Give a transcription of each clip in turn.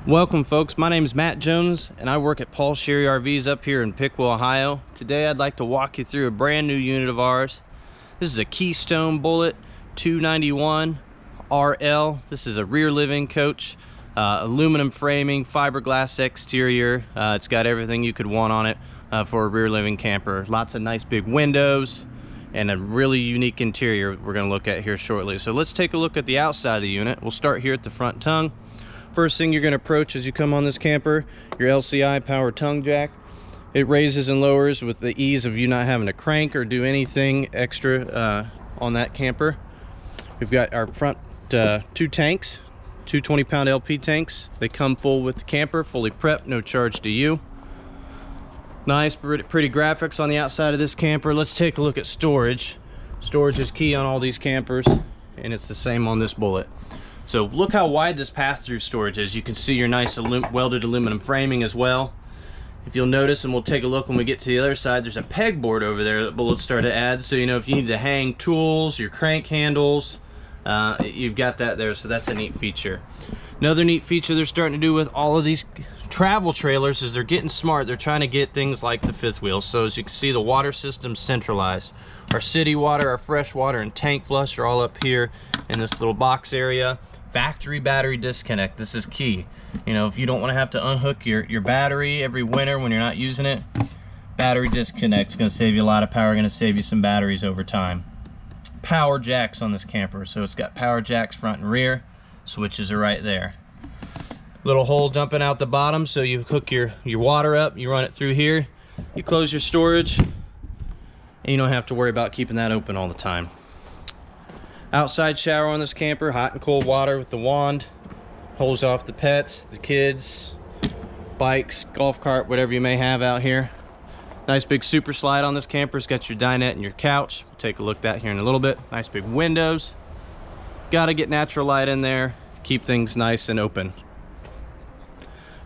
Welcome folks, my name is Matt Jones and I work at Paul Sherry RVs up here in Piqua, Ohio. Today I'd like to walk you through a brand new unit of ours. This is a Keystone Bullet 291 RL. This is a rear living coach, aluminum framing, fiberglass exterior. It's got everything you could want on it for a rear living camper. Lots of nice big windows and a really unique interior we're going to look at here shortly. So let's take a look at the outside of the unit. We'll start here at the front tongue. First thing you're going to approach as you come on this camper, your LCI power tongue jack. It raises and lowers with the ease of you not having to crank or do anything extra on that camper. We've got our front two tanks, two 20-pound LP tanks. They come full with the camper, fully prepped, no charge to you. Nice, pretty graphics on the outside of this camper. Let's take a look at storage. Storage is key on all these campers, and it's the same on this Bullet. So look how wide this pass-through storage is. You can see your nice welded aluminum framing as well. If you'll notice, and we'll take a look when we get to the other side, there's a pegboard over there that Bullet's started to add. So you know, if you need to hang tools, your crank handles, you've got that there. So that's a neat feature. Another neat feature they're starting to do with all of these travel trailers is they're getting smart. They're trying to get things like the fifth wheel. So as you can see, the water system's centralized. Our city water, our fresh water, and tank flush are all up here in this little box area. Factory battery disconnect, this is key. You know, if you don't want to have to unhook your battery every winter when you're not using it, battery disconnect is going to save you a lot of power, going to save you some batteries over time. Power jacks on this camper, so it's got power jacks front and rear. Switches are right there. Little hole dumping out the bottom, so you hook your water up, you run it through here, you close your storage, and you don't have to worry about keeping that open all the time. Outside shower on this camper, hot and cold water with the wand. Holds off the pets, the kids, bikes, golf cart, whatever you may have out here. Nice big super slide on this camper. It's got your dinette and your couch. We'll take a look at that here in a little bit. Nice big windows. Got to get natural light in there. Keep things nice and open.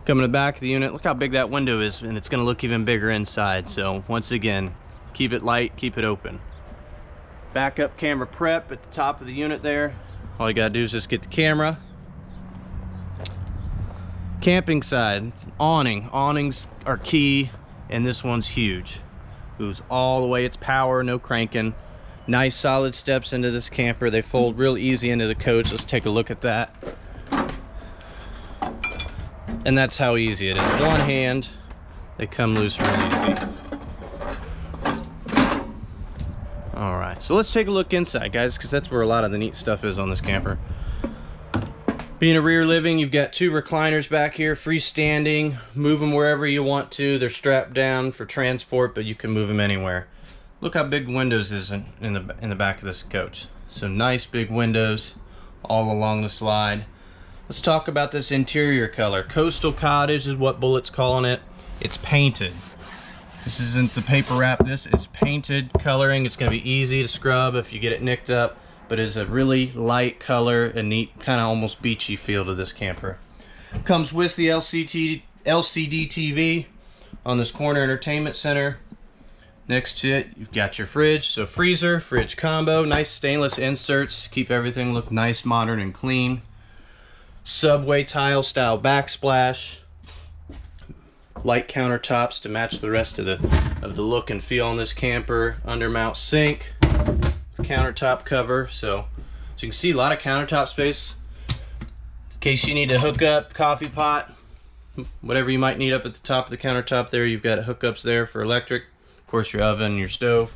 Coming to the back of the unit, look how big that window is, and it's going to look even bigger inside. So once again, keep it light, keep it open. Backup camera prep at the top of the unit there. All you gotta do is just get the camera. Camping side, awning. Awnings are key, and this one's huge. Goes all the way, it's power, no cranking. Nice solid steps into this camper. They fold real easy into the coach. Let's take a look at that. And that's how easy it is. One hand, they come loose real easy. Alright, so let's take a look inside, guys, because that's where a lot of the neat stuff is on this camper. Being a rear living, you've got two recliners back here, freestanding. Move them wherever you want to. They're strapped down for transport, but you can move them anywhere. Look how big windows is in the back of this coach. So nice big windows all along the slide. Let's talk about this interior color. Coastal Cottage is what Bullet's calling it. It's painted. This isn't the paper wrap, this is painted coloring. It's gonna be easy to scrub if you get it nicked up, but it's a really light color, a neat, kind of almost beachy feel to this camper. Comes with the LCD TV on this corner entertainment center. Next to it, you've got your fridge, so freezer, fridge combo, nice stainless inserts, keep everything look nice, modern, and clean. Subway tile style backsplash. Light countertops to match the rest of the look and feel on this camper. Undermount sink, countertop cover. So as you can see, a lot of countertop space in case you need to hook up coffee pot, whatever you might need up at the top of the countertop there. You've got hookups there for electric, of course your oven, your stove.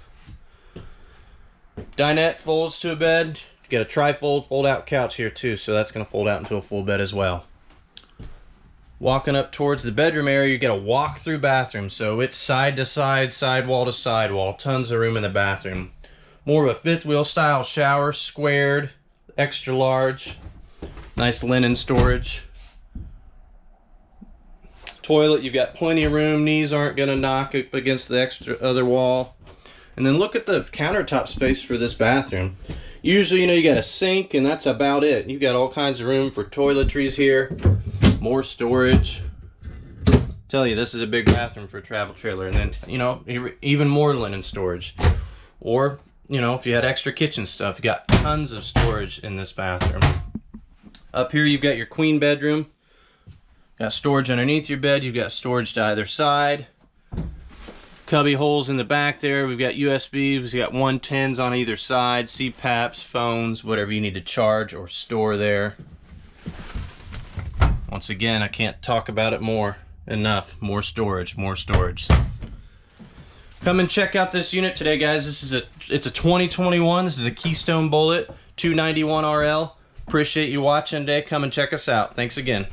Dinette folds to a bed. You got a tri-fold fold out couch here too, so that's going to fold out into a full bed as well. Walking up towards the bedroom area, you get a walk-through bathroom, so it's side to side, sidewall to sidewall, tons of room in the bathroom. More of a fifth wheel style shower, squared, extra large, nice linen storage. Toilet, you've got plenty of room, knees aren't going to knock up against the extra other wall. And then look at the countertop space for this bathroom. Usually, you know, you got a sink and that's about it. You've got all kinds of room for toiletries here. More storage. Tell you, this is a big bathroom for a travel trailer. And then, you know, even more linen storage. Or, you know, if you had extra kitchen stuff, you got tons of storage in this bathroom. Up here, you've got your queen bedroom. Got storage underneath your bed. You've got storage to either side. Cubby holes in the back there. We've got USBs. We've got 110s on either side. CPAPs, phones, whatever you need to charge or store there. Once again, I can't talk about it enough. More storage, more storage. Come and check out this unit today, guys. It's a 2021. This is a Keystone Bullet 291 RL. Appreciate you watching today. Come and check us out. Thanks again.